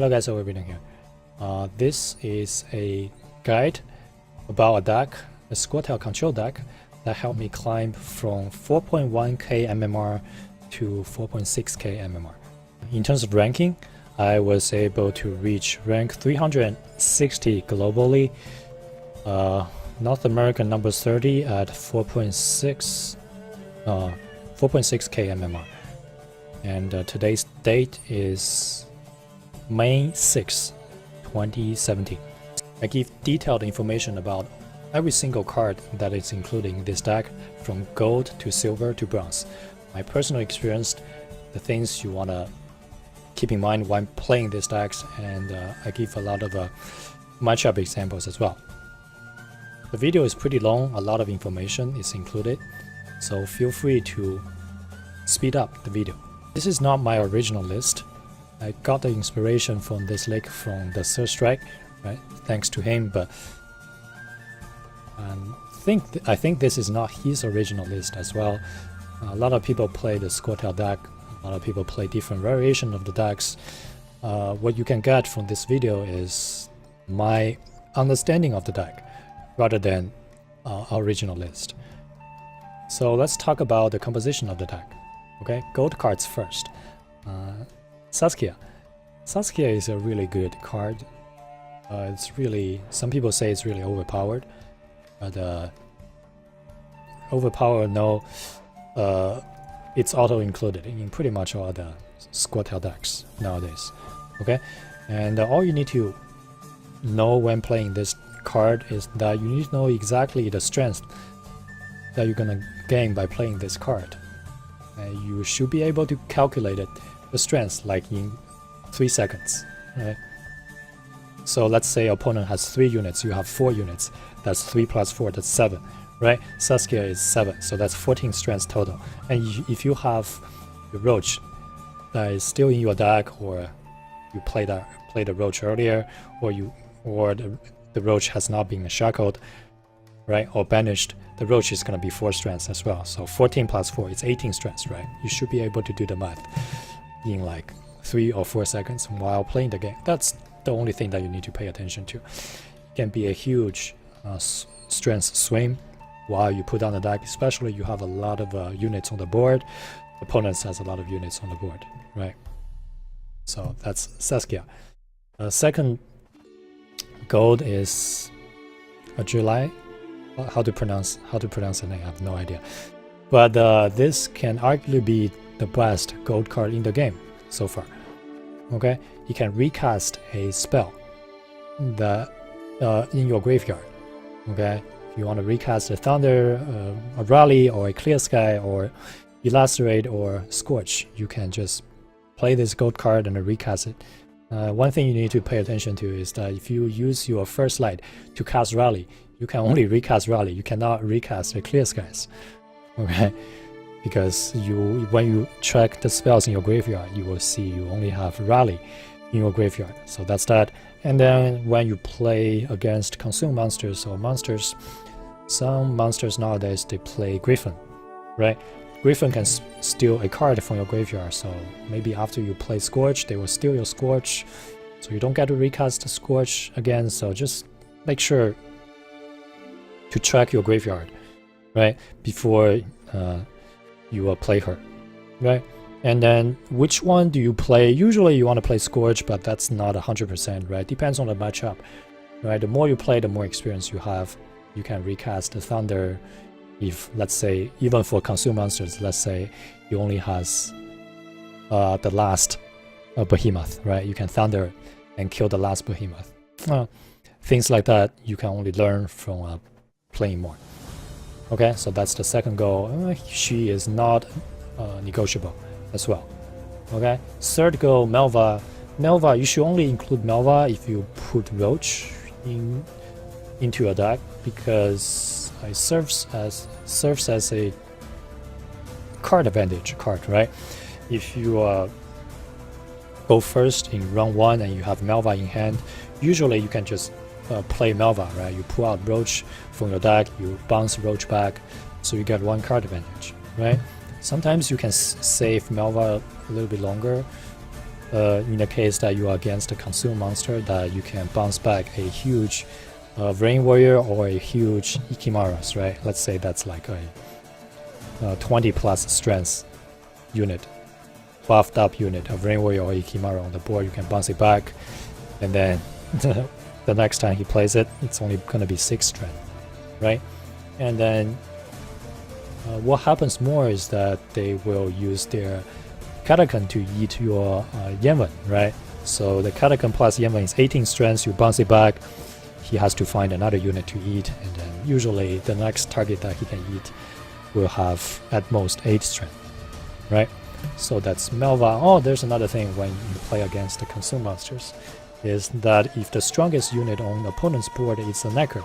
Hello guys, OverBidden here. This is a guide about a deck, a Scoia'Tael control deck that helped me climb from 4.1k MMR to 4.6k MMR. In terms of ranking, I was able to reach rank 360 globally, North American number 30 at 4.6k MMR. And today's date is May 6, 2017. I give detailed information about every single card that is included in this deck, from gold to silver to bronze. My personal experience, the things you want to keep in mind when playing these decks, and I give a lot of matchup examples as well. The video is pretty long, a lot of information is included, so feel free to speed up the video. This is not my original list. I got the inspiration from this link from the Third Strike, right? Thanks to him, but I think this is not his original list as well. A lot of people play the Scoia'Tael deck. A lot of people play different variation of the decks. What you can get from this video is my understanding of the deck rather than original list. So let's talk about the composition of the deck. Okay, gold cards first. Scoia'Tael. Scoia'Tael is a really good card. It's really, some people say it's really overpowered, but overpowered, no, it's auto included in pretty much all the Scoia'Tael decks nowadays. Okay, and all you need to know when playing this card is that you need to know exactly the strength that you're gonna gain by playing this card. You should be able to calculate it, the strength, like in 3 seconds, right? So let's say opponent has 3 units, you have 4 units, that's 3 plus 4, that's 7, right? Scoia'Tael is 7, so that's 14 strengths total. And if you have the roach that is still in your deck, or you played the roach earlier, or the roach has not been shackled, right, or banished, the roach is going to be 4 strengths as well. So 14 plus 4 is 18 strengths, right? You should be able to do the math in like 3 or 4 seconds while playing the game. That's the only thing that you need to pay attention to. It can be a huge strength swing while you put down the deck, especially you have a lot of units on the board. Opponents has a lot of units on the board, right? So that's Scoia'Tael. Second gold is a July. How to pronounce the name, I have no idea. But this can arguably be the best gold card in the game so far. Okay, you can recast a spell that in your graveyard. Okay, if you want to recast a Thunder, a Rally, or a Clear Sky, or Elucidate, or Scorch, you can just play this gold card and recast it. One thing you need to pay attention to is that if you use your first light to cast Rally, you can only recast Rally. You cannot recast the Clear Skies, okay? Because when you check the spells in your graveyard, you will see you only have Rally in your graveyard. So that's that. And then when you play against consume monsters or monsters, some monsters nowadays, they play Griffin, right? Griffin can steal a card from your graveyard, so maybe after you play Scorch, they will steal your Scorch, so you don't get to recast the Scorch again. So just make sure to check your graveyard, right, before you will play her, right? And then which one do you play? Usually you want to play Scorch, but that's not 100%, right? Depends on the matchup, right? The more you play, the more experience you have. You can recast the Thunder. If, let's say, even for consume monsters, let's say he only has the last behemoth, right? You can Thunder and kill the last behemoth. Things like that you can only learn from playing more. Okay, so that's the second goal. She is not negotiable as well. Okay, third goal, Melva. Melva, you should only include Melva if you put Roach into your deck, because it serves as a card advantage card, right? If you go first in round 1 and you have Melva in hand, usually you can just play Melva, right? You pull out Roach from your deck, you bounce Roach back, so you get 1 card advantage, right? Sometimes you can save Melva a little bit longer, in the case that you are against a consume monster, that you can bounce back a huge Rain Warrior or a huge Ikimaras, right? Let's say that's like a 20 plus strength unit, buffed up unit of Rain Warrior or Ikimara on the board. You can bounce it back, and then the next time he plays it, it's only gonna be 6 strength, right? And then what happens more is that they will use their Catacomb to eat your Yenwen, right? So the Catacomb plus Yenwen is 18 strength, you bounce it back, he has to find another unit to eat, and then usually the next target that he can eat will have at most 8 strength, right? So that's Melva. Oh, there's another thing when you play against the consume monsters, is that if the strongest unit on the opponent's board is a Necker,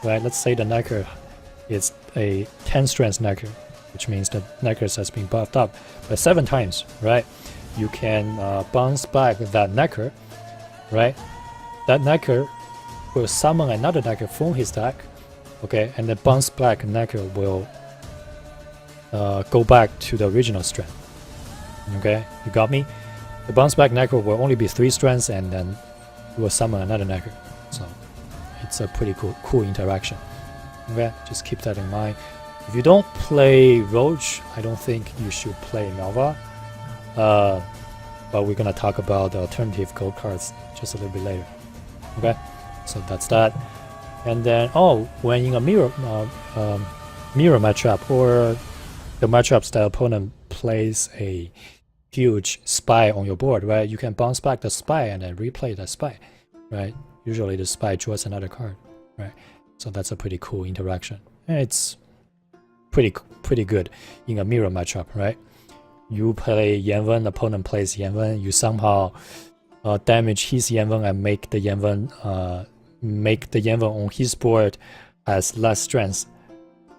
right? Let's say the Necker is a 10 strength Necker, which means the Neckers has been buffed up by 7 times, right? You can bounce back that Necker, right? That Necker will summon another Necker from his deck, okay? And the bounce back Necker will go back to the original strength, okay? You got me? The bounce back Necker will only be 3 strengths, and then you will summon another Necker. So it's a pretty cool interaction. Okay, just keep that in mind. If you don't play Roach, I don't think you should play Melva. But we're gonna talk about the alternative gold cards just a little bit later. Okay, so that's that. And then, when in a mirror matchup, or the matchups that opponent plays a huge spy on your board, right? You can bounce back the spy and then replay the spy, right? Usually the spy draws another card, right? So that's a pretty cool interaction. And it's pretty good in a mirror matchup, right? You play Yenwen, opponent plays Yenwen, you somehow damage his Yenwen and make the Yenwen on his board has less strength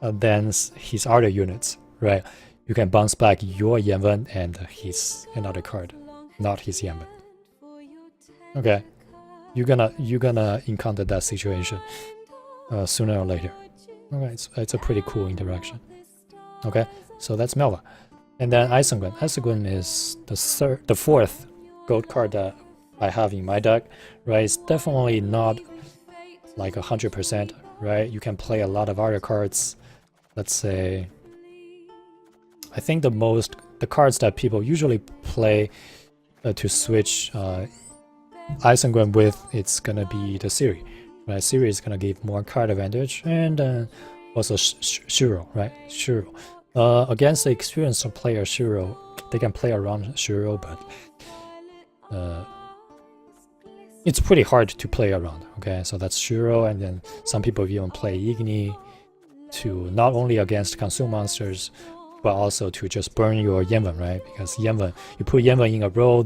than his other units, right? You can bounce back your Yenwen and his another card, not his Yenwen. Okay, you're gonna encounter that situation sooner or later. Okay, it's a pretty cool interaction. Okay, so that's Melva. And then Isengwen. Isengwen is the 4th gold card that I have in my deck, right? It's definitely not like 100%, right? You can play a lot of other cards. Let's say, I think the cards that people usually play to switch Isengwen with, it's gonna be the Siri, right? Siri is gonna give more card advantage, and also Shiro, right? Shiro. Against the experienced player Shiro, they can play around Shiro, but it's pretty hard to play around. Okay, so that's Shiro, and then some people even play Igni to not only against consume monsters, but also to just burn your Yenwen, right? Because Yenwen, you put Yenwen in a row,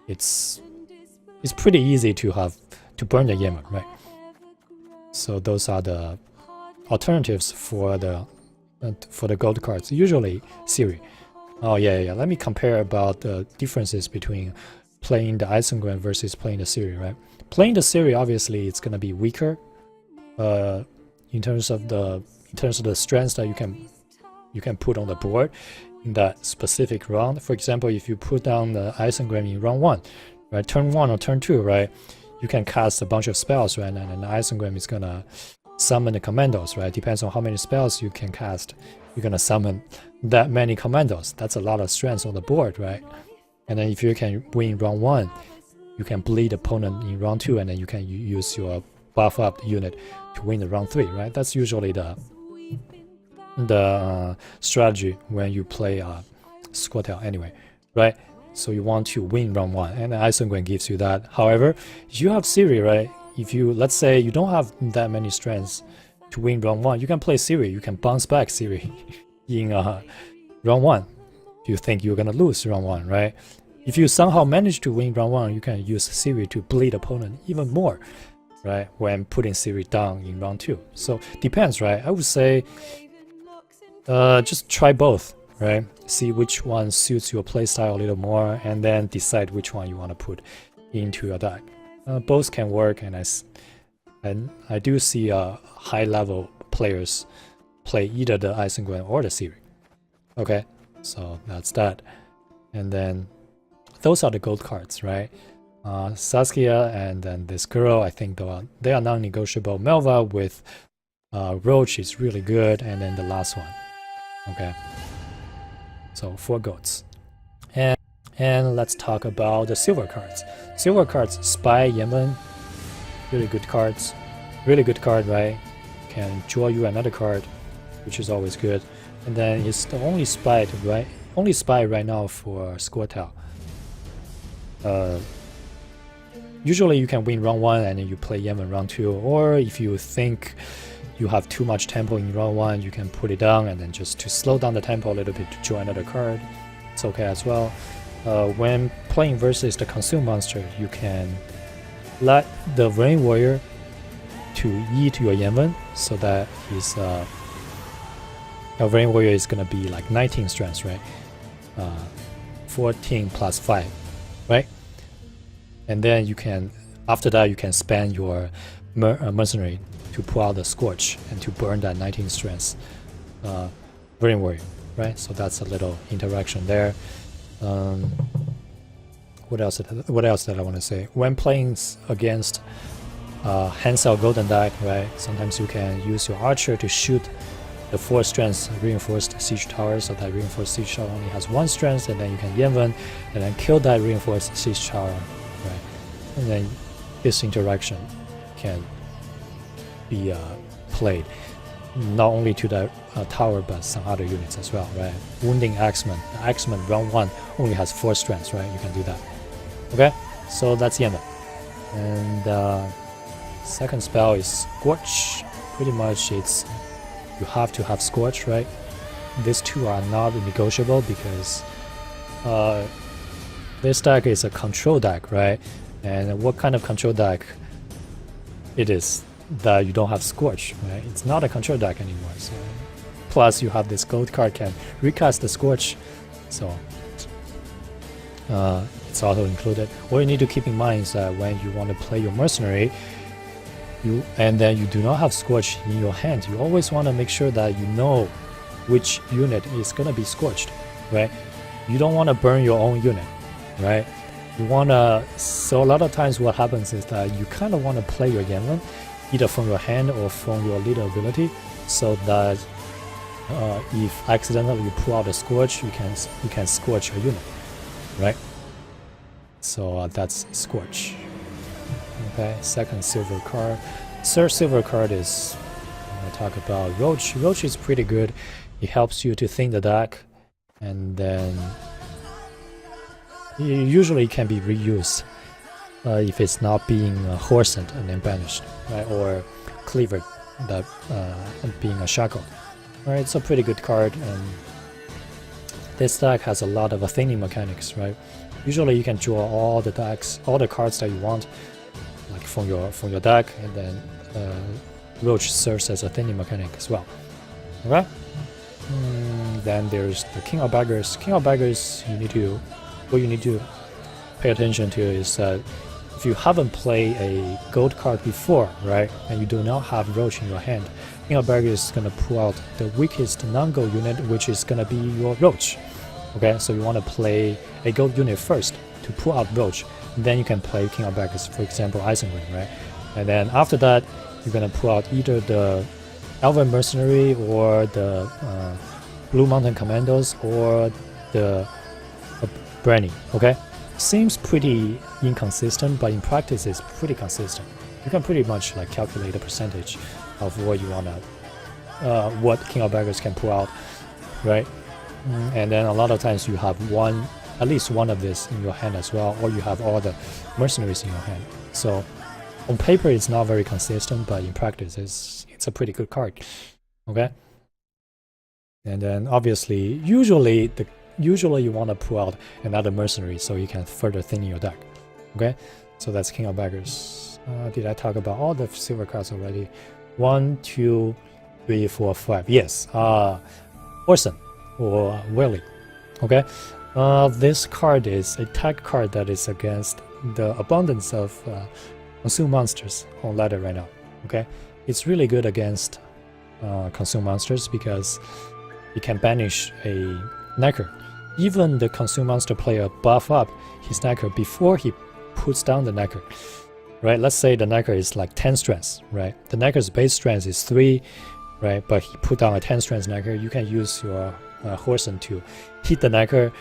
it's pretty easy to burn the Yenwen, right? So those are the alternatives for the gold cards. Usually Siri. Oh yeah. Let me compare about the differences between playing the Isengwen versus playing the Siri, right? Playing the Siri, obviously, it's gonna be weaker in terms of the strengths that you can put on the board in that specific round. For example, if you put down the Isengwen in round 1, right, turn 1 or turn 2, right, you can cast a bunch of spells, right, and the Isengwen is gonna summon the commandos, right? Depends on how many spells you can cast. You're gonna summon that many commandos. That's a lot of strength on the board, right? And then if you can win round 1, you can bleed opponent in round 2, and then you can use your buff up unit to win the round 3, right? That's usually the strategy when you play Scoia'Tael anyway, right? So you want to win round 1, and Isengwen gives you that. However, if you have Siri, right? If you, let's say you don't have that many strengths to win round 1, you can play Siri. You can bounce back Siri in round 1 if you think you're gonna lose round 1, right? If you somehow manage to win round 1, you can use Siri to bleed opponent even more, right? When putting Siri down in round 2. So depends, right? I would say just try both, right? See which one suits your playstyle a little more, and then decide which one you want to put into your deck. Both can work, and I do see high-level players play either the Isengwen or the Siri. Okay, so that's that. And then those are the gold cards, right? Saskia and then this girl, I think they are non-negotiable. Melva with Roach is really good, and then the last one. Okay, so 4 golds. And let's talk about the silver cards. Silver cards, Spy, Yemen, really good cards. Really good card, right? Can draw you another card, which is always good. And then it's the only spy, right? Only spy right now for Scoia'Tael. Usually you can win round 1 and then you play Yemen round 2, or if you think you have too much tempo in round 1, you can put it down and then just to slow down the tempo a little bit to draw another card. It's okay as well. When playing versus the consume monster, you can let the Rain Warrior to eat your Yemen so that his Rain Warrior is gonna be like 19 strength, right? 14 plus 5, right? And then you can, after that, you can spend your mercenary to pull out the Scorch and to burn that 19 strength Rain Warrior, right? So that's a little interaction there. What else did I want to say? When playing against Hansel Golden deck, right? Sometimes you can use your archer to shoot the 4 strength reinforced siege tower, so that reinforced siege tower only has 1 strength, and then you can Yemen and then kill that reinforced siege tower, right? And then this interaction can be played not only to the tower but some other units as well, right? Wounding Axeman. The Axeman round 1 only has 4 strengths, right? You can do that. Okay, so that's Yemen. And second spell is Scorch. Pretty much it's you have to have Scorch, right? These two are not negotiable because this deck is a control deck, right? And what kind of control deck it is that you don't have Scorch, right? It's not a control deck anymore. So plus you have this gold card can recast the Scorch, so it's auto included. What you need to keep in mind is that when you want to play your mercenary, and then you do not have Scorch in your hand, you always want to make sure that you know which unit is gonna be scorched, right? You don't want to burn your own unit, right? You want to, so a lot of times what happens is that you kind of want to play your Yemen either from your hand or from your leader ability, so that if accidentally you pull out a Scorch, you can scorch a unit, right? So that's Scorch. Okay, second silver card. Third silver card is, I'm going to talk about Roach. Roach is pretty good. It helps you to think the deck, and then it usually can be reused if it's not being hoarsened and then banished, right? Or cleavered, that being a shackle. Right, it's a pretty good card, and this deck has a lot of thinning mechanics, right? Usually you can draw all the cards that you want, like from your deck, and then Roach serves as a thinning mechanic as well. Okay. Then there's the King of Beggars. King of Beggars, what you need to pay attention to is that if you haven't played a gold card before, right, and you do not have Roach in your hand, King of Beggars is gonna pull out the weakest non-gold unit, which is gonna be your Roach. Okay, so you want to play a gold unit first to pull out Roach, then you can play King of Beggars, for example, Eisenring, right? And then after that, you're gonna pull out either the Elven Mercenary or the Blue Mountain Commandos or the Branny. Okay, seems pretty inconsistent, but in practice it's pretty consistent. You can pretty much like calculate the percentage of what you wanna, what King of Beggars can pull out, right? And then a lot of times you have at least one of this in your hand as well, or you have all the mercenaries in your hand. So on paper it's not very consistent, but in practice it's a pretty good card. Okay. And then obviously, usually you want to pull out another mercenary so you can further thin your deck. Okay, so that's King of Beggars. Did I talk about all the silver cards already? 1, 2, 3, 4, 5. Yes. Orson or Willy. Okay. This card is a tag card that is against the abundance of consume monsters on ladder right now. Okay, it's really good against consume monsters because it can banish a Necker. even the Consume Monster player buff up his necker before he puts down the necker, right? Let's say the necker is like 10 strengths, right? The necker's base strength is 3, right? But he put down a 10 strength necker. You can use your Horsen to hit the necker.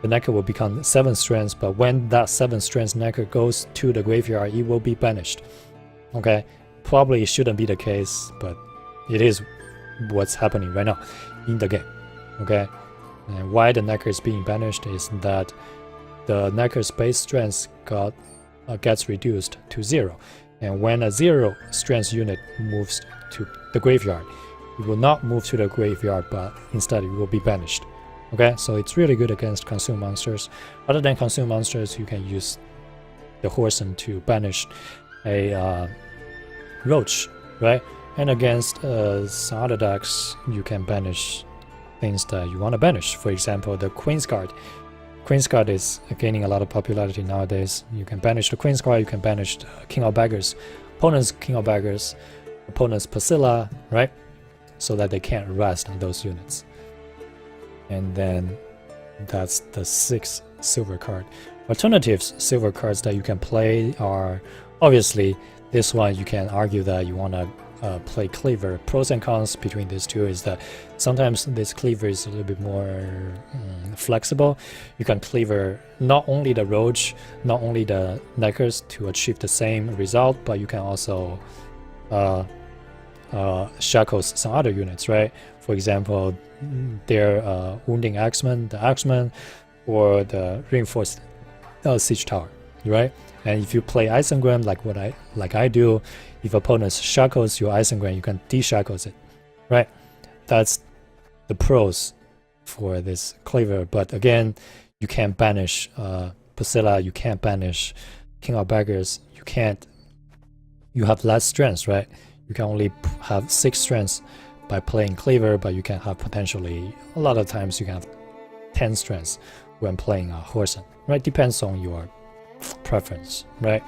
The necker will become 7 strengths, but when that 7 strengths necker goes to the graveyard, it will be banished. Okay, probably it shouldn't be the case, but it is what's happening right now in the game. Okay, and why the necker is being banished is that the necker's base strength gets reduced to 0, and when a 0 strength unit moves to the graveyard, it will not move to the graveyard, but instead it will be banished. Okay, so it's really good against Consume Monsters. Other than Consume Monsters, you can use the Horsen to banish a Roach, right? And against some other decks, you can banish things that you want to banish. For example, the Queen's Guard. Queen's Guard is gaining a lot of popularity nowadays. You can banish the Queen's Guard, you can banish the King of Beggars, opponent's King of Beggars, opponent's Pasilla, right? So that they can't rest on those units. And then that's the 6th silver card. Alternatives silver cards that you can play are obviously this one. You can argue that you want to play Cleaver. Pros and cons between these two is that sometimes this Cleaver is a little bit more flexible. You can Cleaver not only the Roach, not only the Neckers to achieve the same result, but you can also shackles some other units, right? For example, their wounding Axeman, the Axeman, or the reinforced siege tower, right? And if you play Isengram like I do, if opponent shackles your Isengram, you can de-shackles it, right? That's the pros for this Cleaver. But again, you can't banish Pasilla, you can't banish King of Beggars, you have less strengths, right? You can only have 6 strengths by playing Cleaver, but you can have potentially, a lot of times you can have 10 strengths when playing Horsen, right? Depends on your preference, right?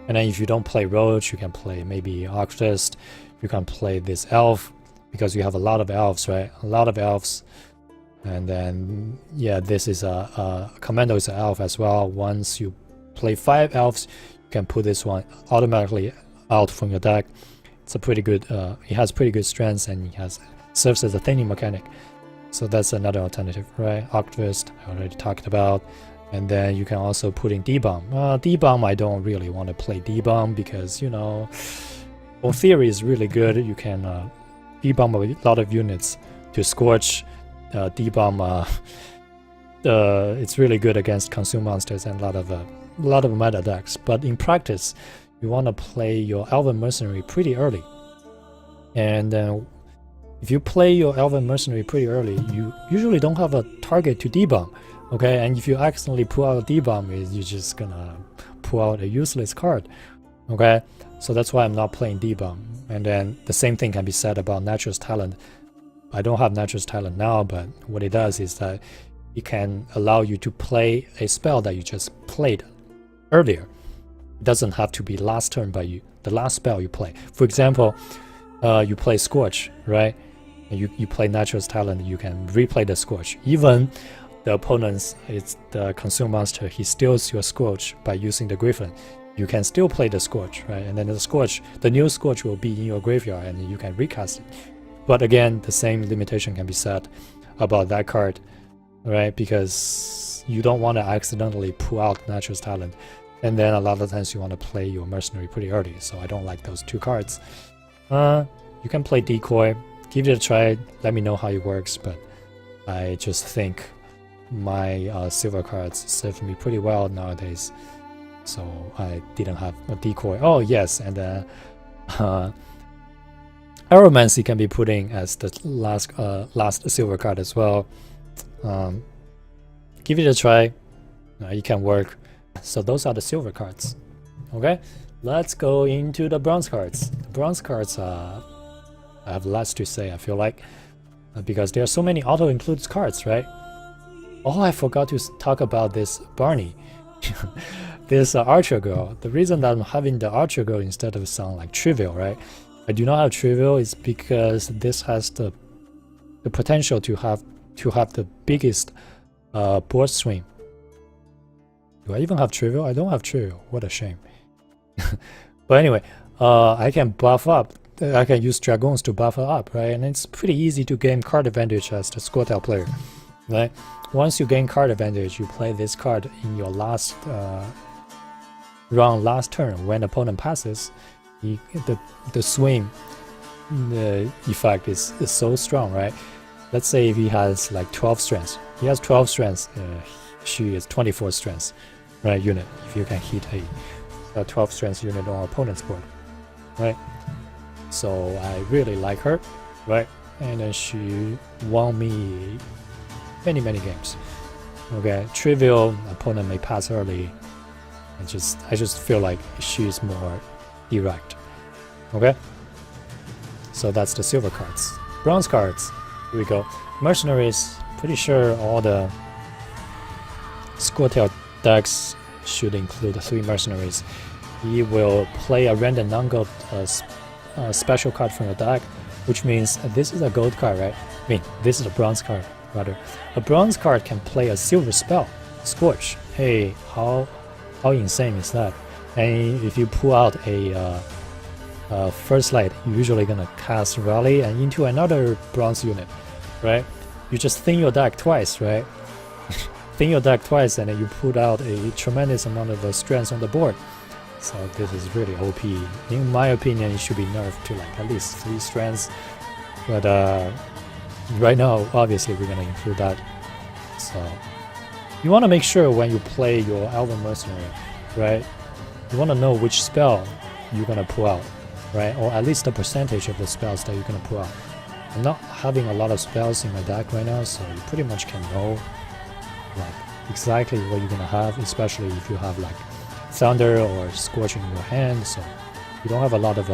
And then if you don't play Roach, you can play maybe Arctist, you can play this Elf, because you have a lot of Elves, right? A lot of Elves. And then, yeah, this is a Commando is an Elf as well. Once you play 5 Elves, you can put this one automatically out from your deck. It's a pretty good, it has pretty good strengths, and it serves as a thinning mechanic. So that's another alternative, right? Arctist, I already talked about. And then you can also put in D-Bomb. D-Bomb, I don't really want to play D-Bomb because, you know, on theory is really good. You can D-Bomb a lot of units to Scorch. D-Bomb, it's really good against Consume Monsters and a lot of meta decks. But in practice, you want to play your Elven Mercenary pretty early. And then if you play your Elven Mercenary pretty early, you usually don't have a target to D-Bomb. Okay, and if you accidentally pull out a D-Bomb, you're just gonna pull out a useless card. Okay, so that's why I'm not playing D-Bomb. And then the same thing can be said about Nature's Talent. I don't have Nature's Talent now, but what it does is that it can allow you to play a spell that you just played earlier. It doesn't have to be last turn, but the last spell you play. For example, you play Scorch, right? And you play Nature's Talent, you can replay the Scorch. Even the opponent's, it's the Consume Monster, he steals your Scorch by using the Griffin. You can still play the Scorch, right? And then the new Scorch will be in your graveyard and you can recast it. But again, the same limitation can be said about that card, right? Because you don't want to accidentally pull out Nature's Talent. And then a lot of times you want to play your Mercenary pretty early. So I don't like those 2 cards. You can play Decoy, give it a try, let me know how it works. But I just think my silver cards serve me pretty well nowadays, so I didn't have a Decoy. Oh yes, and Aeromancy can be putting as the last silver card as well. Give it a try, it can work. So those are the silver cards. Okay, let's go into the bronze cards. The bronze cards, I have less to say, I feel like, because there are so many auto-includes cards, right? Oh, I forgot to talk about this Barney, this Archer Girl. The reason that I'm having the Archer Girl instead of some like Trivial, right? I do not have Trivial is because this has the potential to have the biggest board swing. Do I even have trivial? I don't have trivial. What a shame. But anyway, I can buff up. I can use dragons to buff up, right? And it's pretty easy to gain card advantage as the Scoia'Tael player, right? Once you gain card advantage, you play this card in your last round, last turn. When opponent passes, the swing the effect is so strong, right? Let's say if he has like 12 strengths. He has 12 strengths. She is 24 strengths, right? Unit. If you can hit a 12 strengths unit on opponent's board, right? So I really like her, right? And then she won me many games. Okay, trivial opponent may pass early. I just feel like she's more direct. Okay, so that's the silver cards. Bronze cards. Here we go. Mercenaries. Pretty sure all the Scoia'Tael decks should include 3 mercenaries. He will play a random non-gold special card from your deck, which means this is a gold card, right? I mean, this is a bronze card, rather. A bronze card can play a silver spell, Scorch. Hey, how insane is that? And if you pull out a first light, you're usually gonna cast Rally and into another bronze unit, right? You just thin your deck twice, right? Thin your deck twice, and then you put out a tremendous amount of strength on the board. So this is really OP. In my opinion, it should be nerfed to like at least 3 strengths. But right now, obviously, we're gonna include that. So you want to make sure when you play your Elven Mercenary, right? You want to know which spell you're gonna pull out, right? Or at least the percentage of the spells that you're gonna pull out. I'm not having a lot of spells in my deck right now, so you pretty much can know like exactly what you're gonna have, especially if you have like Thunder or Scorch in your hand. So you don't have a lot of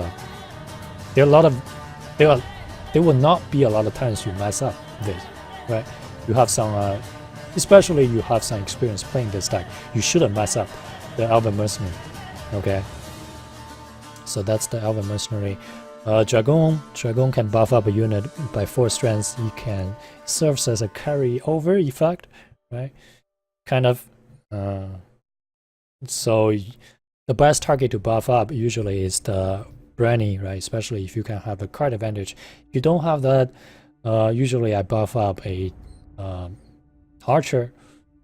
there will not be a lot of times you mess up this, right? You have some especially you have some experience playing this deck, you shouldn't mess up the Elven Mercenary. Okay, so that's the Elven Mercenary. Dragon can buff up a unit by 4 strengths. He can serves as a carry over effect, right? Kind of. So the best target to buff up usually is the Branny, right? Especially if you can have a card advantage. If you don't have that, usually I buff up a Archer,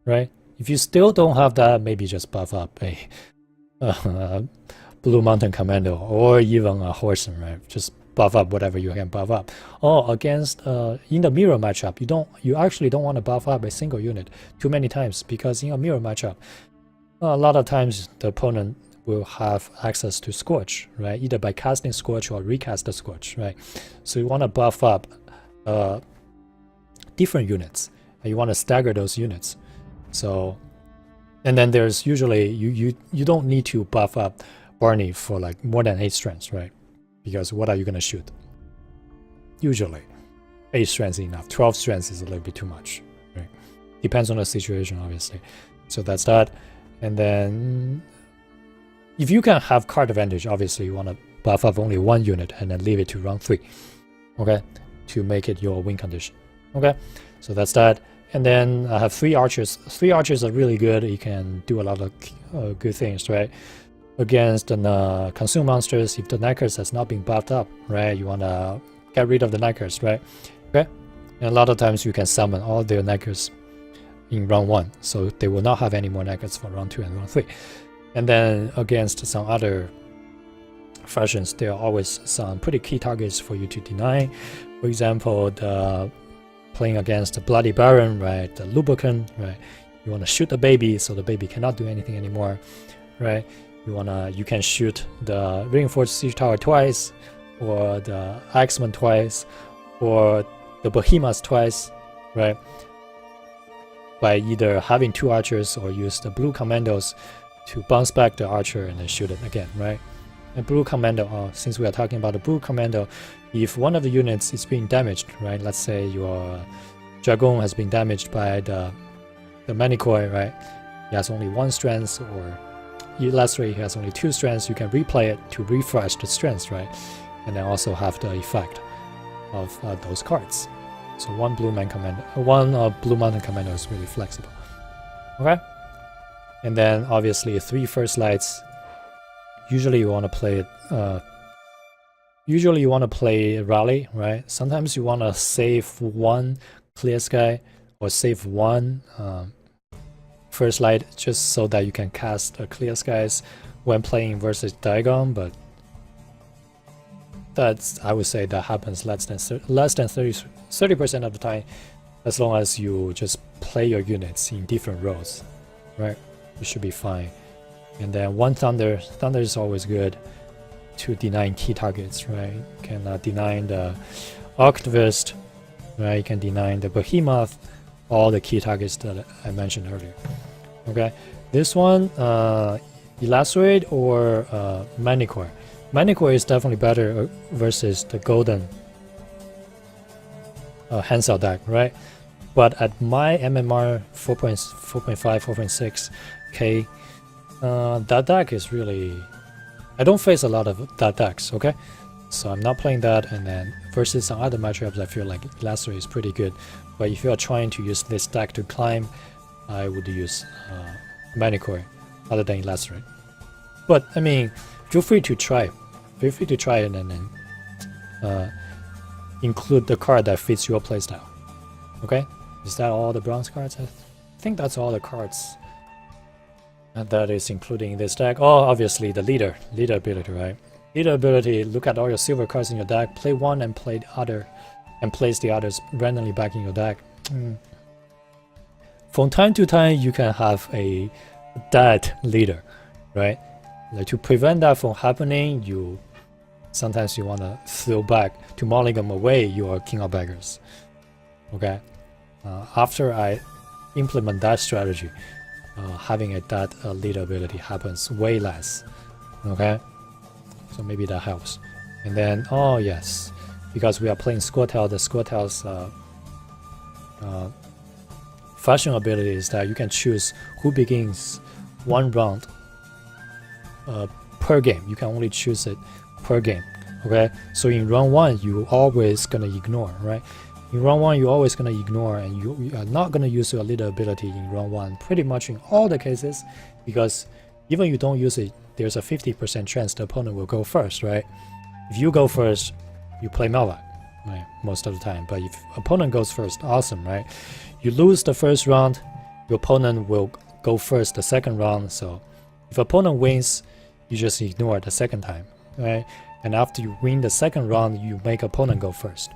right? If you still don't have that, maybe just buff up a Blue Mountain Commando or even a Horseman, right? Just buff up whatever you can buff up. Or against in the mirror matchup, you actually don't want to buff up a single unit too many times, because in a mirror matchup, a lot of times the opponent will have access to Scorch, right? Either by casting Scorch or recast the Scorch, right? So you want to buff up different units, and you want to stagger those units. So, and then there's usually you don't need to buff up Barney for like more than 8 strengths, right? Because what are you gonna shoot? Usually 8 strengths is enough. 12 strengths is a little bit too much, right? Depends on the situation, obviously. So that's that. And then if you can have card advantage, obviously you want to buff up only 1 unit and then leave it to round 3, okay, to make it your win condition. Okay, so that's that. And then I have 3 archers. 3 archers are really good. You can do a lot of good things, right? Against the consume monsters, if the Knackers has not been buffed up, right? You want to get rid of the Knackers, right? Okay, and a lot of times you can summon all their Knackers in round 1, so they will not have any more Knackers for round 2 and round 3. And then against some other factions, there are always some pretty key targets for you to deny. For example, the playing against the Bloody Baron, right? The Lubricant, right? You want to shoot the baby, so the baby cannot do anything anymore, right? You can shoot the Reinforced Siege Tower twice, or the Axeman twice, or the Behemoths twice, right? By either having 2 archers or use the blue commandos to bounce back the archer and then shoot it again, right? And blue commando, since we are talking about the blue commando, if one of the units is being damaged, right? Let's say your Dragon has been damaged by the Manicoi, right? He has only 1 strength, or let's say he has only 2 strengths, you can replay it to refresh the strengths, right? And then also have the effect of those cards. So one blue man commander, one blue mountain commander is really flexible. Okay, and then obviously 3 first lights. Usually you want to play it. Usually you want to play rally, right? Sometimes you want to save 1 clear sky or save 1 first light just so that you can cast clear skies when playing versus Dagon, but that's, I would say that happens less than 30% of the time, as long as you just play your units in different roles, right? You should be fine. And then 1 thunder. Thunder is always good to deny key targets, right? You can deny the Archivist, right? You can deny the Behemoth, all the key targets that I mentioned earlier. Okay, this one, Elacerate or Manicore. Manicore is definitely better versus the Golden Hansel deck, right? But at my MMR 4.5, 4.6k, that deck is really... I don't face a lot of that decks, okay? So I'm not playing that, and then versus some other matchups, I feel like Lacerate is pretty good. But if you are trying to use this deck to climb, I would use Manicore other than Lacerate. But I mean, feel free to try. Feel free to try it and then include the card that fits your playstyle. Okay? Is that all the bronze cards? I think that's all the cards. And that is including this deck. Oh, obviously the leader ability, right? Leader ability, look at all your silver cards in your deck, play one and play the other, and place the others randomly back in your deck. From time to time, you can have a dead leader, right? Like to prevent that from happening, sometimes you want to throw back to mulligan away your King of Beggars. Okay? After I implement that strategy, having a dead leader ability happens way less. Okay? So maybe that helps. And then, oh yes, because we are playing Scoia'Tael, the Scoia'Tael's fashion ability is that you can choose who begins 1 round per game. You can only choose it per game. Okay, so in round 1 you always gonna ignore, right? In round 1 you're always gonna ignore, and you are not gonna use your leader ability in round 1 pretty much in all the cases, because even you don't use it, there's a 50% chance the opponent will go first, right? If you go first, you play Melvac, right? Most of the time. But if opponent goes first, awesome, right? You lose the first round, your opponent will go first the second round. So if opponent wins, you just ignore it the second time, right? And after you win the second round, you make opponent go first,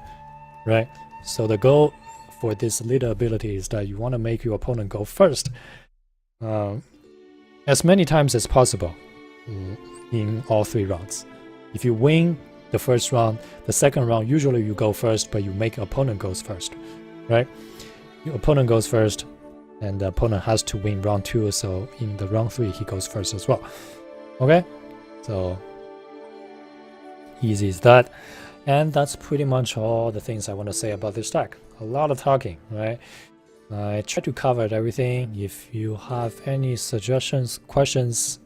right? So the goal for this leader ability is that you want to make your opponent go first as many times as possible in all 3 rounds. If you win the first round, the second round, usually you go first, but you make opponent goes first, right? Your opponent goes first, and the opponent has to win round 2, so in the round 3, he goes first as well. Okay? So, easy as that. And that's pretty much all the things I want to say about this deck. A lot of talking, right? I tried to cover everything. If you have any suggestions, questions,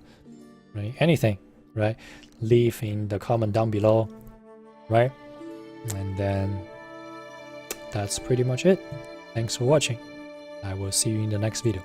right, anything, right, leave in the comment down below, right? And then that's pretty much it. Thanks for watching. I will see you in the next video.